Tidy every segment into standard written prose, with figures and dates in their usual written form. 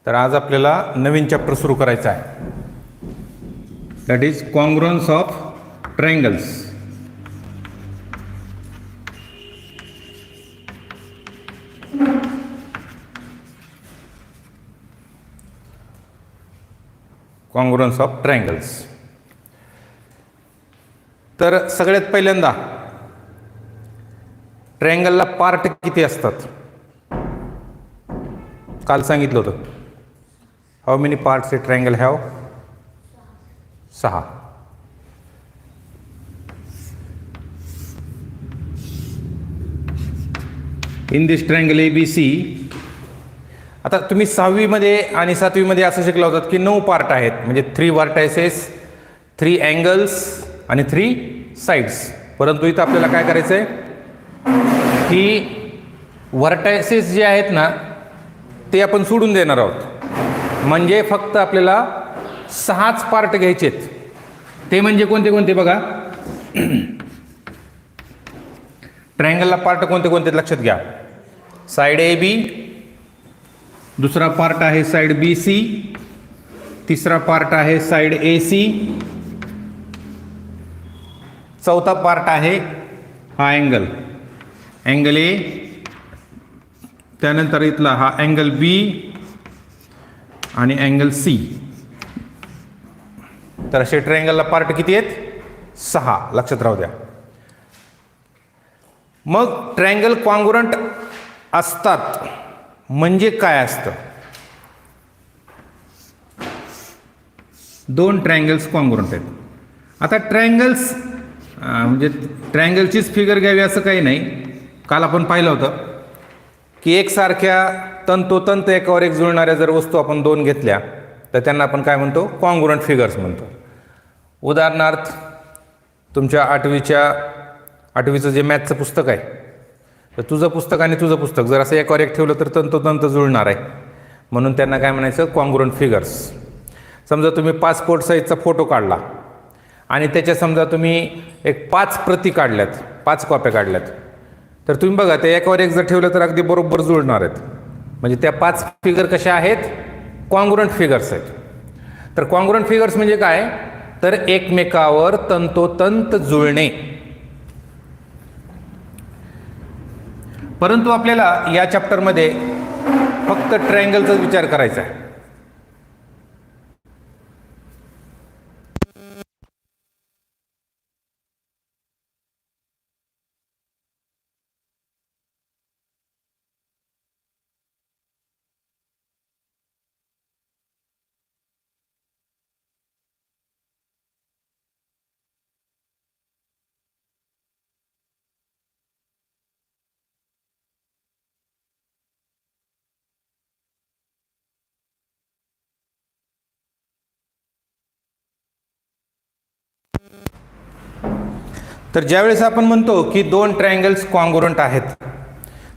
तर आज आपल्याला नवीन चॅप्टर सुरू करायचा आहे, that is congruence of triangles. Congruence of triangles. तर सगळ्यात पहिल्यांदा ट्रायंगलला पार्ट किती असतात? काल सांगितलं होतं. How many parts A triangle have? 6. In this triangle ABC. आता तुम्ही 6वी मध्ये आणि 7वी मध्ये असं शिकला होतात की 9 पार्ट आहेत, म्हणजे 3 व्हर्टायसेस, 3 अँगल्स आणि 3 साइड्स. परंतु इथं आपल्याला काय करायचं आहे की व्हर्टायसेस जे आहेत ना ते आपण सोडून देणार आहोत. म्हणजे फक्त आपल्याला 6च पार्ट घ्यायचेत. ते म्हणजे कोणते कोणते बघा. ट्रायंगलला पार्ट कोणते कोणते लक्षात घ्या. साइड AB, दुसरा पार्ट आहे साइड BC, तिसरा पार्ट आहे साइड AC, चौथा पार्ट आहे हा अँगल A, त्यानंतर इथला हा अँगल B आणि अँगल C. तर असे ट्रायंगलला पार्ट किती आहेत? 6. लक्षात राहू द्या. मग ट्रायंगल कॉन्ग्रुअंट असतात म्हणजे काय असतं? 2 ट्रायंगल्स कॉन्ग्रुअंट आहेत. आता ट्रायंगल्स म्हणजे ट्रायंगलचीच फिगर घ्यावी असं काही नाही. काल आपण पाहिलं होतं की एकसारख्या तंतोतंत एकावर एक जुळणाऱ्या जर वस्तू आपण 2 घेतल्या तर त्यांना आपण काय म्हणतो? कॉन्ग्रुअंट फिगर्स म्हणतो. उदाहरणार्थ तुमच्या 8वीचं जे मॅथचं पुस्तक आहे, तर तुझं पुस्तक आणि तुझं पुस्तक जर असं एकावर एक ठेवलं तर तंतोतंत जुळणार आहे, म्हणून त्यांना काय म्हणायचं? Congruent figures. समजा तुम्ही पासपोर्ट साईजचा फोटो काढला आणि त्याच्या समजा तुम्ही एक 5 प्रती काढल्यात, 5 कॉप्या काढल्यात, तर तुम्ही बघा ते एकावर एक जर ठेवलं तर अगदी बरोबर जुळणार आहेत. म्हणजे त्या 5 फिगर कशा आहेत? कॉन्ग्रुअंट फिगर्स आहेत. तर कॉन्ग्रुअंट फिगर्स म्हणजे काय? तर एकमेकावर तंतोतंत जुळणे. परंतु आपल्याला या चॅप्टरमध्ये फक्त ट्रायंगलचाच विचार करायचा आहे. तर ज्यावेळेस आपण म्हणतो की 2 ट्रायंगल्स कॉन्ग्रुअंट आहेत,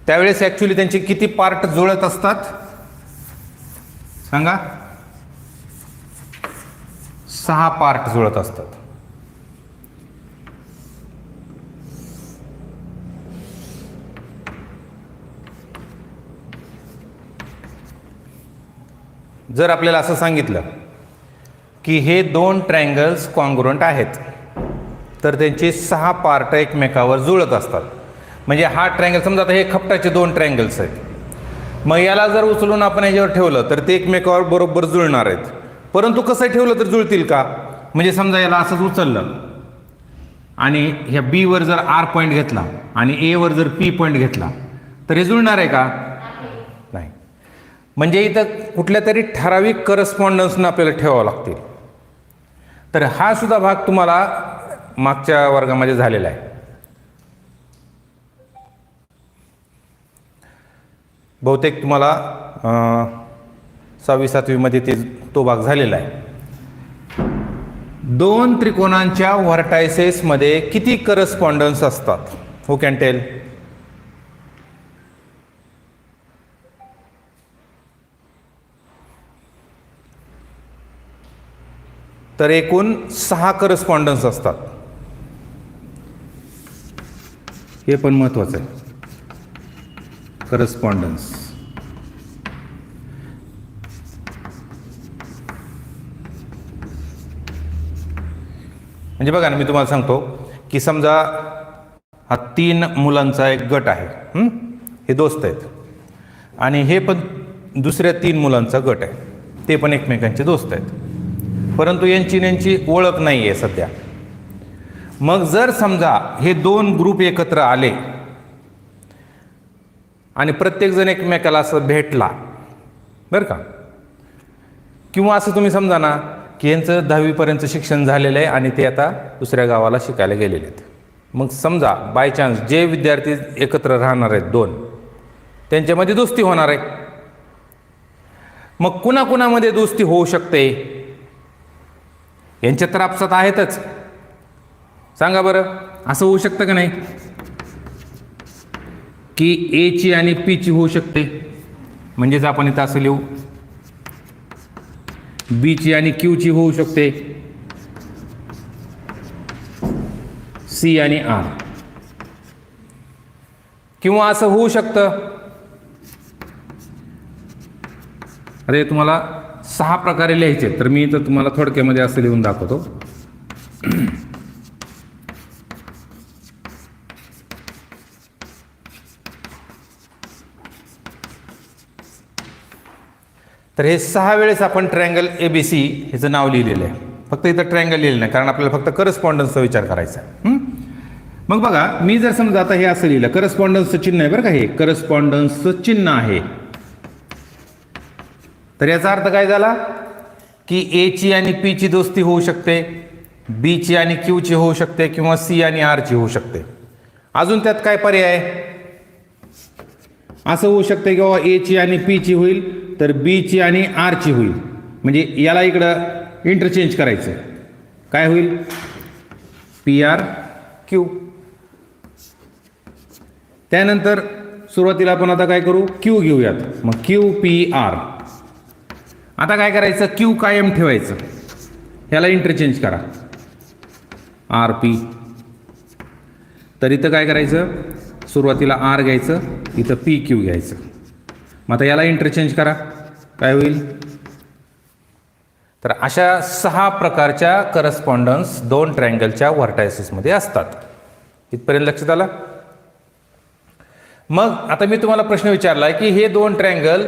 त्यावेळेस ॲक्च्युली त्यांचे किती पार्ट जुळत असतात सांगा? 6 पार्ट जुळत असतात. जर आपल्याला असं सांगितलं की हे 2 ट्रायंगल्स कॉन्ग्रुअंट आहेत तर त्यांचे 6 पार्ट एकमेकावर जुळत असतात. म्हणजे हा ट्रायंगल समजा आता हे खपटाचे 2 ट्रायंगल्स आहेत, मग याला जर उचलून आपण याच्यावर ठेवलं तर ते एकमेकावर बरोबर जुळणार आहेत. परंतु कसं ठेवलं तर जुळतील का? म्हणजे समजा याला असंच उचललं आणि ह्या B वर जर R पॉईंट घेतला आणि A वर जर P पॉईंट घेतला तर हे जुळणार आहे का? नाही. म्हणजे इथं कुठल्या तरी ठराविक करस्पॉन्डन्सनं आपल्याला ठेवावं लागतील. तर हा सुद्धा भाग तुम्हाला मागच्या वर्गामध्ये झालेला आहे. बहुतेक तुम्हाला 6वी-7वी मध्ये तो भाग झालेला आहे. 2 त्रिकोणांच्या व्हर्टायसेस मध्ये किती करस्पॉन्डन्स असतात? Who can tell? तर एकूण 6 करस्पॉन्डन्स असतात. हे पण महत्वाचं आहे. करस्पॉन्डन्स म्हणजे बघा ना, मी तुम्हाला सांगतो की समजा हा 3 मुलांचा एक गट आहे, हे दोस्त आहेत, आणि हे पण दुसऱ्या 3 मुलांचा गट आहे, ते पण एकमेकांचे दोस्त आहेत, परंतु यांची ओळख नाही आहे सध्या. मग जर समजा हे 2 ग्रुप एकत्र आले आणि प्रत्येकजण एकमेकाला असं भेटला बरं का, किंवा असं तुम्ही समजा ना की यांचं 10वी पर्यंत शिक्षण झालेलं आहे आणि ते आता दुसऱ्या गावाला शिकायला गेलेले आहेत. मग समजा बाय चान्स जे विद्यार्थी एकत्र राहणार आहेत 2, त्यांच्यामध्ये दोस्ती होणार आहे. मग कुणाकुणामध्ये दोस्ती होऊ शकते? यांच्या तर आपसात आहेतच, सांगा बरं, असं होऊ शकतं का नाही की ए ची आणि पी ची होऊ शकते, म्हणजेच आपण इथं असं लिहू, बी ची आणि क्यू ची होऊ शकते, सी आणि आर. किंवा असं होऊ शकतं, अरे तुम्हाला 6 प्रकारे लिहायचे, तर मी इथं तुम्हाला थोडक्यामध्ये असं लिहून दाखवतो. तर हे 6 वेळेस आपण ट्रायंगल ABC ह्याचं नाव लिहिलेलं आहे. फक्त इथं ट्रायंगल लिहिलं नाही, कारण आपल्याला फक्त करस्पॉन्डन्सचा विचार करायचा आहे. मग बघा, मी जर समजा आता हे असं लिहिलं, करस्पॉन्डन्सचं चिन्ह आहे बरं का, हे करस्पॉन्डन्सचं चिन्ह आहे, तर याचा अर्थ काय झाला की ए ची आणि पी ची दोस्ती होऊ शकते, बी ची आणि क्यू ची होऊ शकते, किंवा सी आणि आर ची होऊ शकते. अजून त्यात काय पर्याय आहे? असं होऊ शकते की बाबा ए ची आणि पी ची होईल, तर बी ची आणि आर ची होईल, म्हणजे याला इकडं इंटरचेंज करायचं, काय होईल? P R Q. त्यानंतर सुरुवातीला आपण आता काय करू, क्यू घेऊयात, मग क्यू पी आर. आता काय करायचं, क्यू कायम ठेवायचं, ह्याला इंटरचेंज करा, आर पी. तर इथं काय करायचं, सुरुवातीला आर घ्यायचं, इथं पी क्यू घ्यायचं. मग आता याला इंटरचेंज करा, काय होईल? तर अशा 6 प्रकारच्या करस्पॉन्डन्स 2 ट्रायंगलच्या व्हर्टायसेसमध्ये असतात. इथपर्यंत लक्षात आलं? मग आता मी तुम्हाला प्रश्न विचारला आहे की हे 2 ट्रायंगल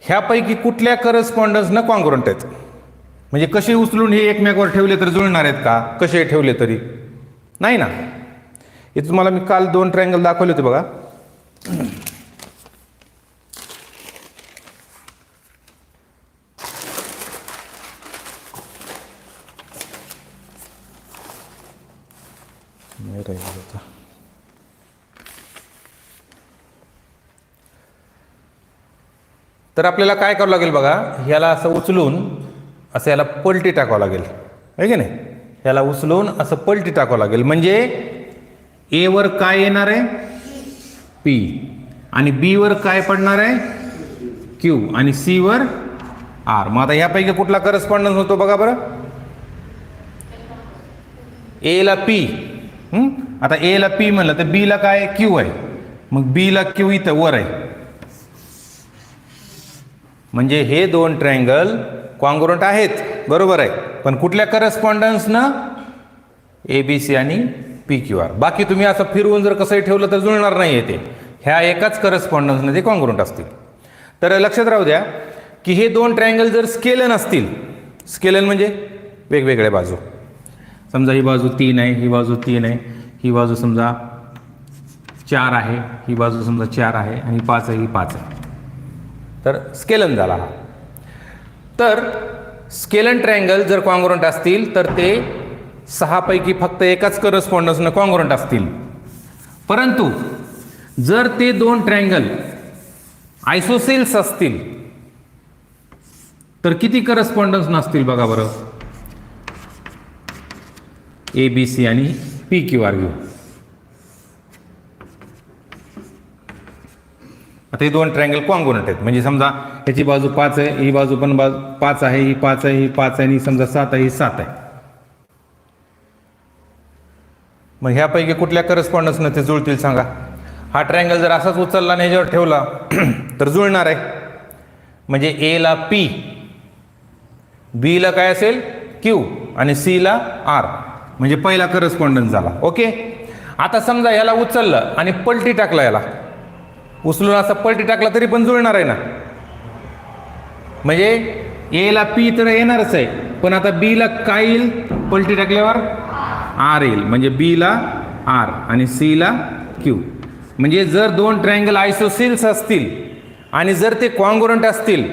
ह्यापैकी कुठल्या करस्पॉन्डन्सनं कॉन्ग्रुएंट आहेत? म्हणजे कसे उचलून हे एकमेकावर ठेवले तर जुळणार आहेत का? कसे ठेवले तरी नाही ना. हे तुम्हाला मी काल 2 ट्रायंगल दाखवले होते बघा. तर आपल्याला काय करावं लागेल बघा, ह्याला असं उचलून असं याला पलटी टाकावं लागेल, आहे की नाही? ह्याला उचलून असं पलटी टाकावं लागेल, म्हणजे ए वर काय येणार आहे? पी. आणि बी वर काय पडणार आहे? क्यू. आणि सी वर आर. मग आता ह्यापैकी कुठला करस्पॉन्डन्स होतो बघा बरं. ए ला पी, आता ए ला पी म्हणलं तर बी ला काय? क्यू आहे. मग बी ला क्यू इथं वर आहे, म्हणजे हे 2 ट्रायंगल कॉन्ग्रुएंट आहेत, बरोबर आहे. पण कुठल्या करस्पॉन्डन्सनं? ABC आणि PQR. बाकी तुम्ही असं फिरवून जर कसंही ठेवलं तर जुळणार नाही आहे ते. ह्या एकाच करस्पॉन्डन्सने ते कॉन्ग्रुएंट असतील. तर लक्षात राहू द्या की हे 2 ट्रायंगल जर स्केलन असतील, स्केलन म्हणजे वेगवेगळ्या बाजू, समजा ही बाजू 3 आहे, ही बाजू 3 आहे, ही बाजू समजा 4 आहे, ही बाजू समजा 4 आहे, आणि 5 आहे, ही 5 आहे, तर स्केलन झाला. तर स्केलन ट्रायंगल जर कॉन्ग्रुएंट असतील तर ते 6 पैकी फक्त एकाच करस्पॉन्डन्सनं कॉन्ग्रुएंट असतील. परंतु जर ते 2 ट्रायंगल आयसोसेल्स असतील तर किती करस्पॉन्डन्स नसतील बघा बरं. ABC आणि PQR घेऊ. आता हे 2 ट्रायंगल कॉन्ग्रुएंट आहेत, म्हणजे समजा ह्याची बाजू 5 आहे, ही बाजू पण 5 आहे, ही 5 आहे, ही 5 आहे, आणि समजा 7 आहे, ही 7 आहे. मग ह्यापैकी कुठल्या करस्पॉन्डन्सनं ते जुळतील सांगा. हा ट्रायंगल जर असाच उचलला आणि ह्याच्यावर ठेवला तर जुळणार आहे. म्हणजे ए ला P, बी ला काय असेल? Q, आणि सी ला R. म्हणजे पहिला करस्पॉन्डन्स झाला. ओके. आता समजा याला उचललं आणि पलटी टाकला, याला उचलून असा पलटी टाकला तरी पण जुळणार आहे ना. म्हणजे एला पी तर येणारच आहे, पण आता बीला काय येईल पलटी टाकल्यावर? आर येईल. म्हणजे बीला आर आणि सीला क्यू. म्हणजे जर दोन ट्रायंगल आयसोसेल्स असतील आणि जर ते कॉन्ग्रुएंट असतील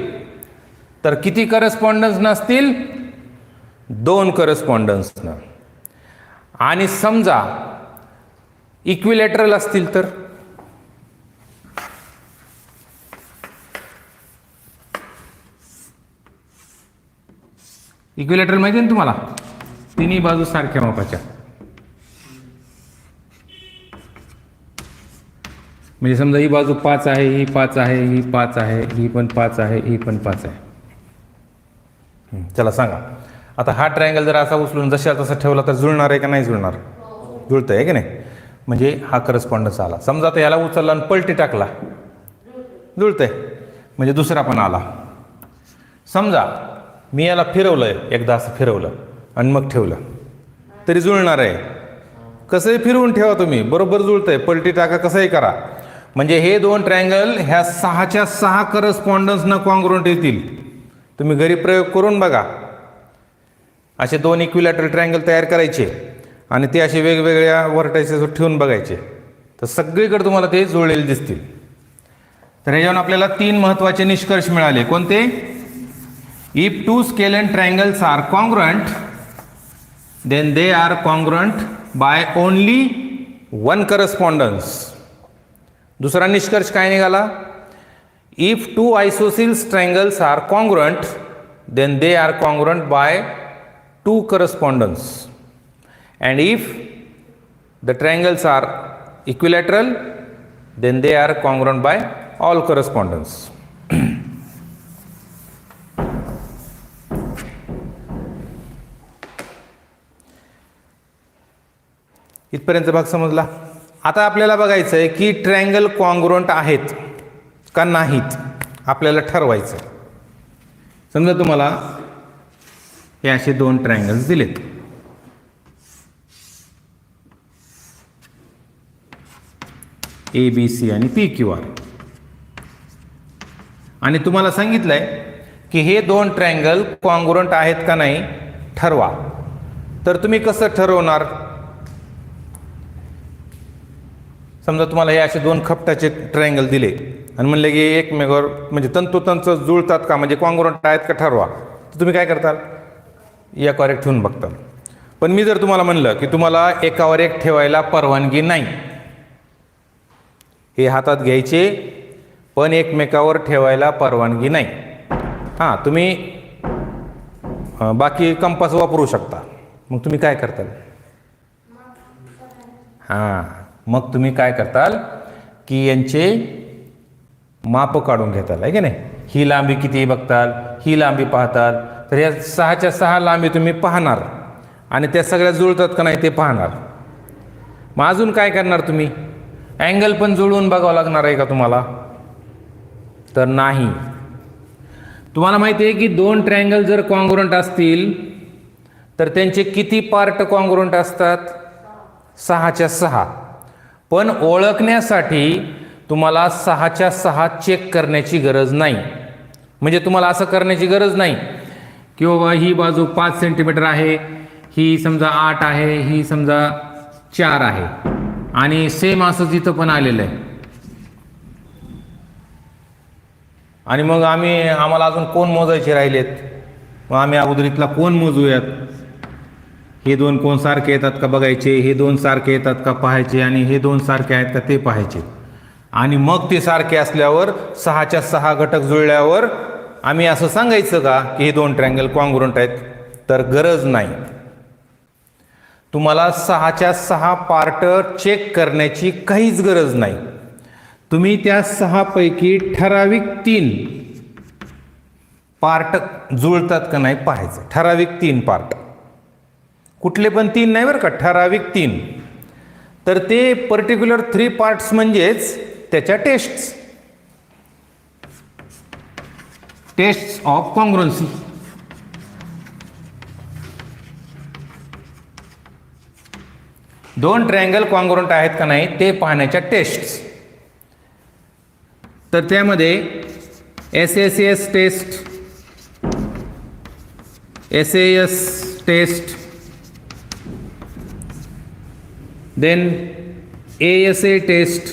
तर किती करस्पॉन्डन्स नसतील? 2 करस्पॉन्डन्स. आणि समजा इक्विलॅटरल असतील तर इक्विलॅटरल माहिती ना तुम्हाला, तिन्ही बाजू सारख्या मापाच्या. म्हणजे समजा ही बाजू 5 आहे, ही 5 आहे, ही 5 आहे, ही पण 5 आहे, ही पण 5 आहे. चला सांगा आता हा ट्रायंगल जर असा उचलून जशा तसा ठेवला तर जुळणार आहे का नाही जुळणार? जुळतं आहे की नाही. म्हणजे हा करस्पॉन्डन्स आला. समजा आता याला उचलला आणि पलटी टाकला, जुळतंय. म्हणजे दुसरा पण आला. समजा मी याला फिरवलंय, एकदा असं फिरवलं आणि मग ठेवलं तरी जुळणार आहे. कसंही फिरवून ठेवा तुम्ही, बरोबर जुळतंय. पलटी टाका, कसंही करा. म्हणजे हे दोन ट्रायंगल ह्या 6च्या 6 करस्पॉन्डन्सना कॉन्ग्रुएंट येतील. तुम्ही घरी प्रयोग करून बघा. असे 2 इक्विलॅटरल ट्रायंगल तयार करायचे आणि ते असे वेगवेगळ्या व्हर्टायसेसवर ठेवून बघायचे, तर सगळीकडे तुम्हाला ते जुळलेले दिसतील. तर ह्याच्यावरून आपल्याला 3 महत्त्वाचे निष्कर्ष मिळाले. कोणते? If 2 scalene triangles are congruent then they are congruent by only 1 correspondence. दुसरा निष्कर्ष काय निघाला? If 2 isosceles triangles are congruent then they are congruent by 2 correspondence. And if the triangles are equilateral then they are congruent by all correspondence. इथपर्यंत भाग समजला. आता आपल्याला बघायचं आहे की ट्रायंगल कॉन्ग्रुएंट आहेत का नाहीत, आपल्याला ठरवायचं. समजा तुम्हाला हे असे 2 ट्रायंगल्स दिलेत, ABC आणि PQR, आणि तुम्हाला सांगितलंय की हे 2 ट्रायंगल कॉन्ग्रुएंट आहेत का नाही ठरवा. तर तुम्ही कसं ठरवणार? समजा तुम्हाला हे असे 2 खपटाचे ट्रायंगल दिले आणि म्हणले की एकमेकावर म्हणजे तंतोतंत जुळतात का, म्हणजे कॉन्ग्रुएंट आहेत का ठरवा. तर तुम्ही काय करताल? एकावर एक ठेवून बघताल. पण मी जर तुम्हाला म्हणलं की तुम्हाला एकावर एक ठेवायला परवानगी नाही, हे हातात घ्यायचे पण एकमेकावर ठेवायला परवानगी नाही. हां, तुम्ही बाकी कंपास वापरू शकता. मग तुम्ही काय करताल? हां, मग तुम्ही काय करताल की यांचे माप काढून घेताल, आहे की नाही. ही लांबी किती बघताल, ही लांबी पाहताल. तर या 6च्या 6 लांबी तुम्ही पाहणार आणि त्या सगळ्या जुळतात का नाही ते पाहणार. मग अजून काय करणार तुम्ही? अँगल पण जुळवून बघावं लागणार आहे का तुम्हाला? तर नाही. तुम्हाला माहिती आहे की 2 ट्रायंगल जर कॉन्ग्रुएंट असतील तर त्यांचे किती पार्ट कॉन्ग्रुएंट असतात? 6च्या 6. पण ओळखण्यासाठी तुम्हाला 6च्या 6 चेक करण्याची गरज नाही. म्हणजे तुम्हाला असं करण्याची गरज नाही की बाबा ही बाजू 5 सेंटीमीटर आहे, ही समजा 8 आहे, ही समजा 4 आहे, आणि सेम असंच इथं पण आलेलं आहे. आणि मग आम्हाला अजून कोण मोजायचे राहिलेत, मग आम्ही अगोदर इथला कोण मोजूयात. हे 2 कोण सारखे येतात का बघायचे, हे 2 सारखे येतात का पाहायचे, आणि हे 2 सारखे आहेत का ते पाहायचे. आणि मग ते सारखे असल्यावर 6च्या 6 घटक जुळल्यावर आम्ही असं सांगायचं का की हे 2 ट्रायंगल कॉन्ग्रुएंट आहेत? तर गरज नाही. तुम्हाला 6च्या 6 पार्ट चेक करण्याची काहीच गरज नाही. तुम्ही त्या 6 पैकी ठराविक 3 पार्ट जुळतात का नाही पाहायचं. ठराविक 3 पार्ट, कुठले पण 3 नाही बरं का, ठराविक 3. तर ते पर्टिक्युलर 3 पार्ट्स म्हणजेच त्याच्या टेस्ट्स ऑफ कॉन्ग्रुएन्सी. दोन ट्रायंगल कॉन्ग्रुएंट आहेत का नाही ते पाहण्याच्या टेस्ट्स. तर त्यामध्ये SSS test, SAS test, then ASA test,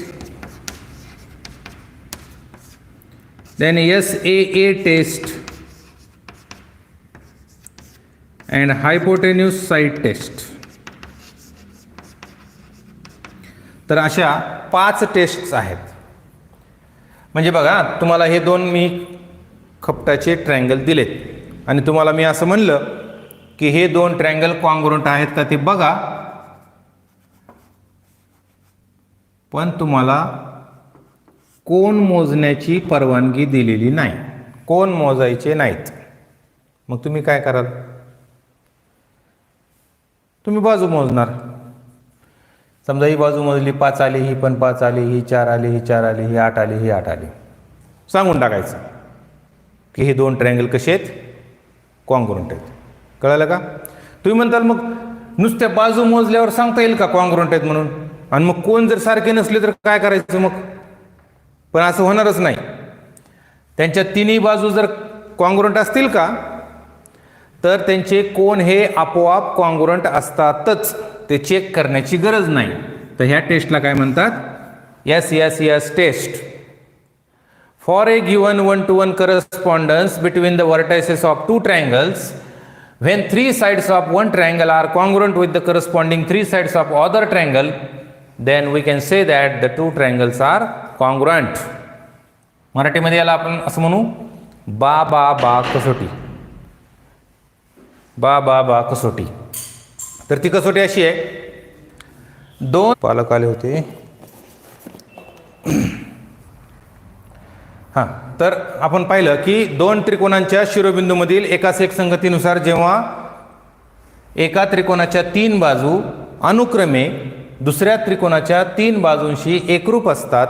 then SAA test and hypotenuse side test. तर अशा 5 टेस्ट्स आहेत. म्हणजे बघा, तुम्हाला हे दोन मी खपटाचे ट्रायंगल दिलेत आणि तुम्हाला मी असं म्हणलं की हे दोन ट्रायंगल कॉन्ग्रुएंट आहेत का ते बघा, पण तुम्हाला कोन मोजण्याची परवानगी दिलेली नाही, कोन मोजायचे नाहीत. मग तुम्ही काय कराल? तुम्ही बाजू मोजणार. समजा ही बाजू मोजली, 5 आली, ही पण 5 आली, ही 4 आली, ही 4 आली, ही 8 आली, ही 8 आली, सांगून टाकायचं की हे दोन ट्रायंगल कसे आहेत? कॉन्ग्रुएंट आहेत. कळलं का? तुम्ही म्हणताल मग नुसत्या बाजू मोजल्यावर सांगता येईल का कॉन्ग्रुएंट आहेत म्हणून? आणि मग कोण जर सारखे नसले तर काय करायचं मग? पण असं होणारच नाही. त्यांच्या तिन्ही बाजू जर कॉन्ग्रुएंट असतील का तर त्यांचे कोन हे आपोआप कॉन्ग्रुएंट असतातच, ते चेक करण्याची गरज नाही. तर ह्या टेस्टला काय म्हणतात? SSS test. For a given 1-to-1 correspondence between the vertices of two triangles, when 3 sides of one triangle are congruent with the corresponding 3 sides of other triangle, then we can say that the two triangles are congruent. मराठीमध्ये याला आपण असं म्हणू, बा बा बा कसोटी. बा बा बा कसोटी. तर ती कसोटी अशी आहे, दोन पालक आले होते. हां, तर आपण पाहिलं की दोन त्रिकोणांच्या शिरोबिंदूमधील एकाच एकसंगतीनुसार जेव्हा एका त्रिकोणाच्या 3 बाजू अनुक्रमे दुसऱ्या त्रिकोणाच्या 3 बाजूंशी एकरूप असतात,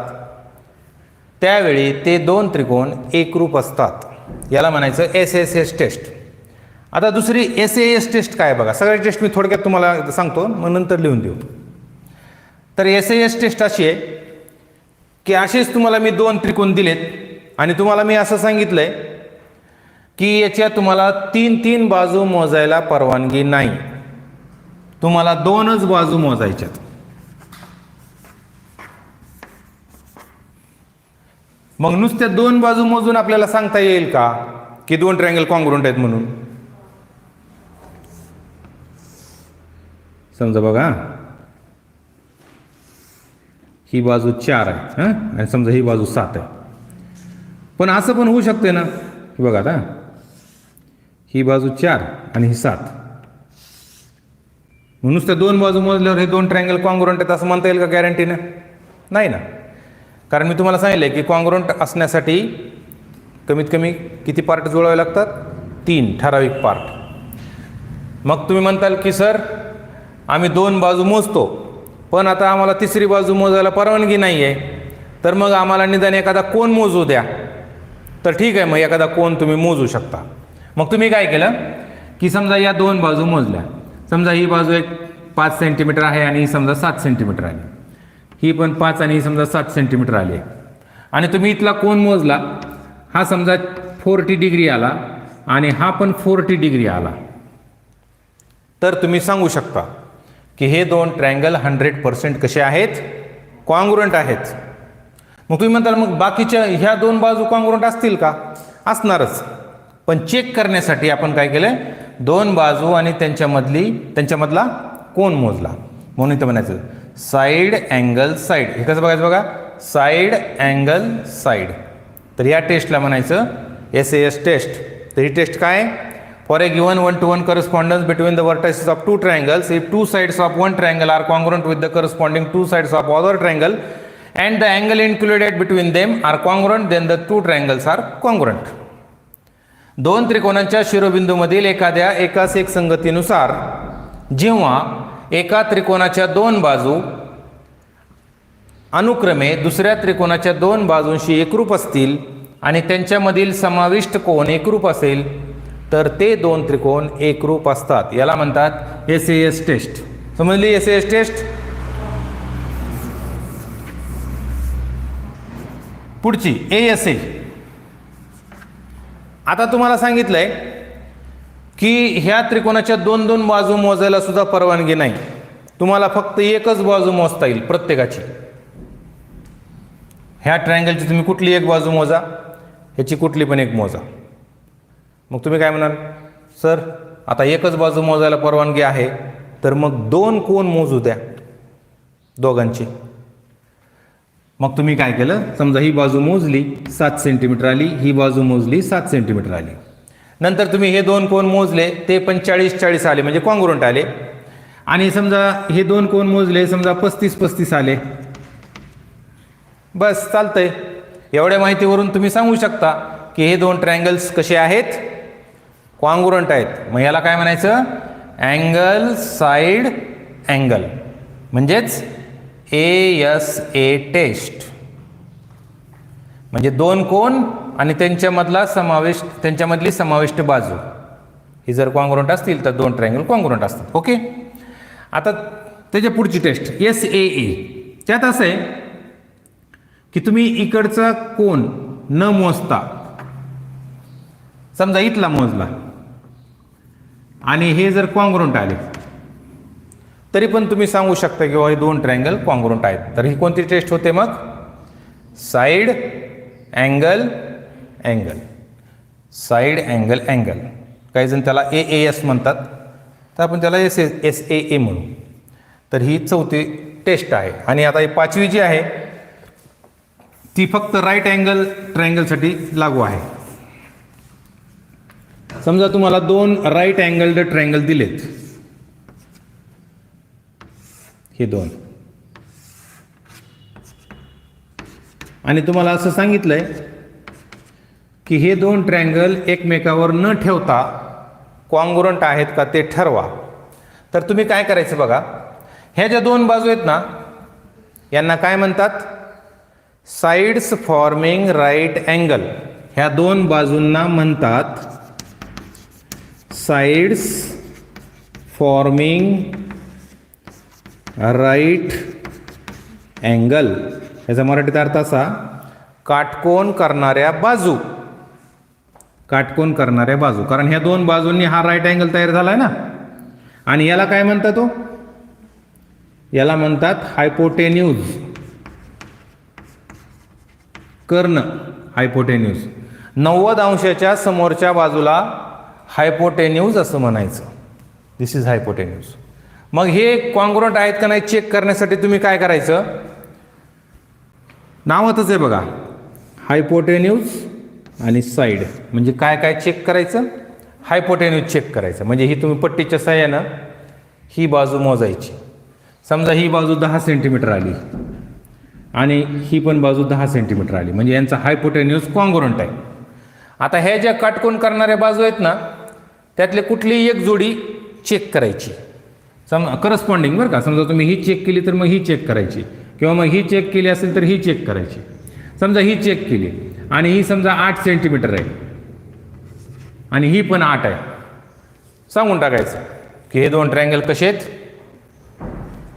त्यावेळी ते दोन त्रिकोण एकरूप असतात. याला म्हणायचं SSS टेस्ट. आता दुसरी SAS टेस्ट काय बघा. सगळ्या टेस्ट मी थोडक्यात तुम्हाला सांगतो, मग नंतर लिहून देऊ. तर SAS टेस्ट अशी आहे की असेच तुम्हाला मी 2 त्रिकोण दिलेत आणि तुम्हाला मी असं सांगितलंय की याच्या तुम्हाला 3 बाजू मोजायला परवानगी नाही, तुम्हाला 2च बाजू मोजायच्यात. मग नुसत्या 2 बाजू मोजून आपल्याला सांगता येईल का की 2 ट्रायंगल कॉन्ग्रुएंट आहेत म्हणून? समजा बघा, ही बाजू 4 आहे आणि समजा ही बाजू 7 आहे. पण असं पण होऊ शकते ना, बघा आता ही बाजू 4 आणि ही 7, नुसत्या 2 बाजू मोजल्यावर हे 2 ट्रायंगल कॉन्ग्रुएंट आहेत असं म्हणता येईल का गॅरंटीनं? नाही ना. कारण मी तुम्हाला सांगितलं की कॉन्ग्रुएंट असण्यासाठी कमीत कमी किती पार्ट जुळवावे लागतात? 3 ठराविक पार्ट. मग तुम्ही म्हणताल की सर आम्ही 2 बाजू मोजतो पण आता आम्हाला तिसरी बाजू मोजायला परवानगी नाही आहे, तर मग आम्हाला निदान एखादा कोन मोजू द्या. तर ठीक आहे, मग एखादा कोन तुम्ही मोजू शकता. मग तुम्ही काय केलं की समजा या 2 बाजू मोजल्या. समजा ही बाजू एक 5 सेंटीमीटर आहे आणि ही समजा 7 सेंटीमीटर आली, ही पण 5 आणि ही समजा 7 सेंटीमीटर आली आणि तुम्ही इथला कोन मोजला. हा समजा 40 डिग्री आला आणि हा पण 40 डिग्री आला. तर तुम्ही सांगू शकता की हे 2 ट्रायंगल 100% कसे आहेत? कॉन्ग्रुएंट आहेत. मग तुम्ही म्हणताल मग बाकीच्या ह्या 2 बाजू कॉन्ग्रुएंट असतील का? असणारच. पण चेक करण्यासाठी आपण काय केलं, 2 बाजू आणि त्यांच्यामधला कोन मोजला. म्हणून इथं म्हणायचं साईड अँगल साईड. हे कसं बघायचं बघा, साईड अँगल साईड. तर या टेस्टला म्हणायचं SAS टेस्ट. तर ही टेस्ट काय? For a given 1-to-1 correspondence between the vertices of two triangles, if 2 sides of one triangle are congruent with the corresponding 2 sides of other triangle and the angle included between them are congruent, then the 2 triangles are congruent. 2 त्रिकोणांच्या शिरोबिंदूमधील एकाच एकसंगतीनुसार जेव्हा एका त्रिकोणाच्या 2 बाजू अनुक्रमे दुसऱ्या त्रिकोणाच्या 2 बाजूंशी एकरूप असतील आणि त्यांच्यामधील समाविष्ट कोन एकरूप असेल तर ते 2 त्रिकोण एकरूप असतात. याला म्हणतात SAS टेस्ट. समजली SAS टेस्ट? पुढची ASA. आता तुम्हाला सांगितलंय की ह्या त्रिकोणाच्या दोन दोन बाजू मोजायला सुद्धा परवानगी नाही, तुम्हाला फक्त एकच बाजू मोजता येईल प्रत्येकाची. ह्या ट्रायंगलची तुम्ही कुठली एक बाजू मोजा, ह्याची कुठली पण एक मोजा. मग तुम्ही काय म्हणाल, सर आता एकच बाजू मोजायला परवानगी आहे तर मग दोन कोण मोजू द्या दोघांची. मग तुम्ही काय केलं, समजा ही बाजू मोजली 7 सेंटीमीटर आली, ही बाजू मोजली 7 सेंटीमीटर आली. नंतर तुम्ही हे दोन कोण मोजले, ते पण 40-40 आले, म्हणजे कॉन्ग्रुएंट आले. आणि समजा हे दोन कोण मोजले, समजा 35-35 आले. बस चालतंय. एवढ्या माहितीवरून तुम्ही सांगू शकता की हे दोन ट्रायंगल्स कसे आहेत, कॉन्ग्रुएंट आहेत. मग याला काय म्हणायचं, अँगल साइड अँगल, म्हणजेच ASA टेस्ट. म्हणजे दोन कोण आणि त्यांच्यामधली समाविष्ट बाजू ही जर कॉन्ग्रुएंट असतील तर दोन ट्रायंगल कॉन्ग्रुएंट असतात. ओके. आता त्याच्या पुढची टेस्ट SAA. त्यात असं आहे की तुम्ही इकडचा कोण न मोजता, समजा इथला मोजला आणि हे जर कॉन्ग्रुएंट आले तरी पण तुम्ही सांगू शकता की हे दोन ट्रायंगल कॉन्ग्रुएंट आहेत. तर ही कोणती टेस्ट होते मग, side angle angle, side angle angle. काही जण त्याला AAS म्हणतात, तर आपण त्याला SAA म्हणू. तर ही चौथी टेस्ट आहे. आणि आता ही पाचवी जी आहे ती फक्त राईट अँगल ट्रायंगलसाठी लागू आहे. समजा तुम्हाला दोन राईट अँगल्ड ट्रायंगल दिलेत, हे दोन, आणि तुम्हाला असं सांगितलंय की हे दोन ट्रायंगल एकमेकावर न ठेवता कॉन्ग्रुएंट आहेत का ते ठरवा. तर तुम्ही काय करायचं बघा, ह्या ज्या दोन बाजू आहेत ना यांना काय म्हणतात, साइड्स फॉर्मिंग राईट अँगल. ह्या दोन बाजूंना म्हणतात साइड्स फॉर्मिंग राईट अँगल. याचा मराठीत अर्थ असा, काटकोन करणाऱ्या बाजू. काटकोन करणाऱ्या बाजू, कारण ह्या दोन बाजूंनी हा राईट अँगल तयार झालाय ना. आणि याला काय म्हणतात, याला म्हणतात हायपोटेन्यूज. कर्ण हायपोटेन्यूज. 90 अंशाच्या समोरच्या बाजूला हायपोटेन्यूज असं म्हणायचं. दिस इज हायपोटेन्यूज. मग हे कॉन्ग्रुएंट आहेत का नाही चेक करण्यासाठी तुम्ही काय करायचं, नावातच आहे बघा, हायपोटेन्यूज आणि साइड. म्हणजे काय काय चेक करायचं, हायपोटेन्यूज चेक करायचं. म्हणजे ही तुम्ही पट्टीच्या साह्यानं ही बाजू मोजायची. समजा ही बाजू 10 सेंटीमीटर आली आणि ही पण बाजू 10 सेंटीमीटर आली, म्हणजे यांचा हायपोटेन्यूज कॉन्ग्रुएंट आहे. आता ह्या ज्या काटकोन करणाऱ्या बाजू आहेत ना त्यातले कुठलीही एक जोडी चेक करायची, करस्पॉन्डिंग बरं का. समजा तुम्ही ही चेक केली तर मग ही चेक करायची, किंवा मग ही चेक केली असेल तर ही चेक करायची. समजा ही चेक केली आणि ही समजा 8 सेंटीमीटर आहे आणि ही पण 8 आहे, सांगून टाकायचं की हे दोन ट्रायंगल कसे आहेत,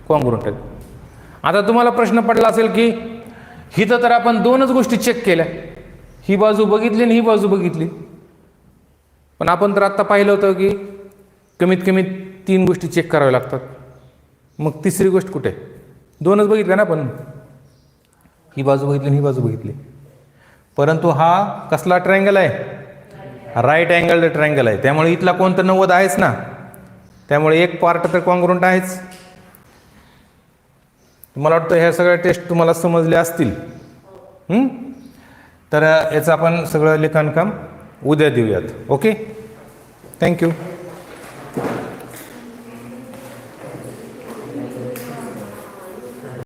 कॉन्ग्रुएंट आहेत. आता तुम्हाला प्रश्न पडला असेल की हिथं तर आपण दोनच गोष्टी चेक केल्या, ही बाजू बघितली आणि ही बाजू बघितली, पण आपण तर आत्ता पाहिलं होतं की कमीत कमी 3 गोष्टी चेक कराव्या लागतात. मग तिसरी गोष्ट कुठे, दोनच बघितल्या ना आपण, ही बाजू बघितली आणि ही बाजू बघितली. परंतु हा कसला ट्रायंगल आहे, राईट अँगल ट्रायंगल आहे. त्यामुळे इथला कोण तर 90 आहेच ना, त्यामुळे एक पार्ट तर कॉन्ग्रुएंट आहेच. मला वाटतं ह्या सगळ्या टेस्ट तुम्हाला समजल्या असतील. तर याचं आपण सगळं लिखाणकाम उद्या देऊयात. Okay, thank you.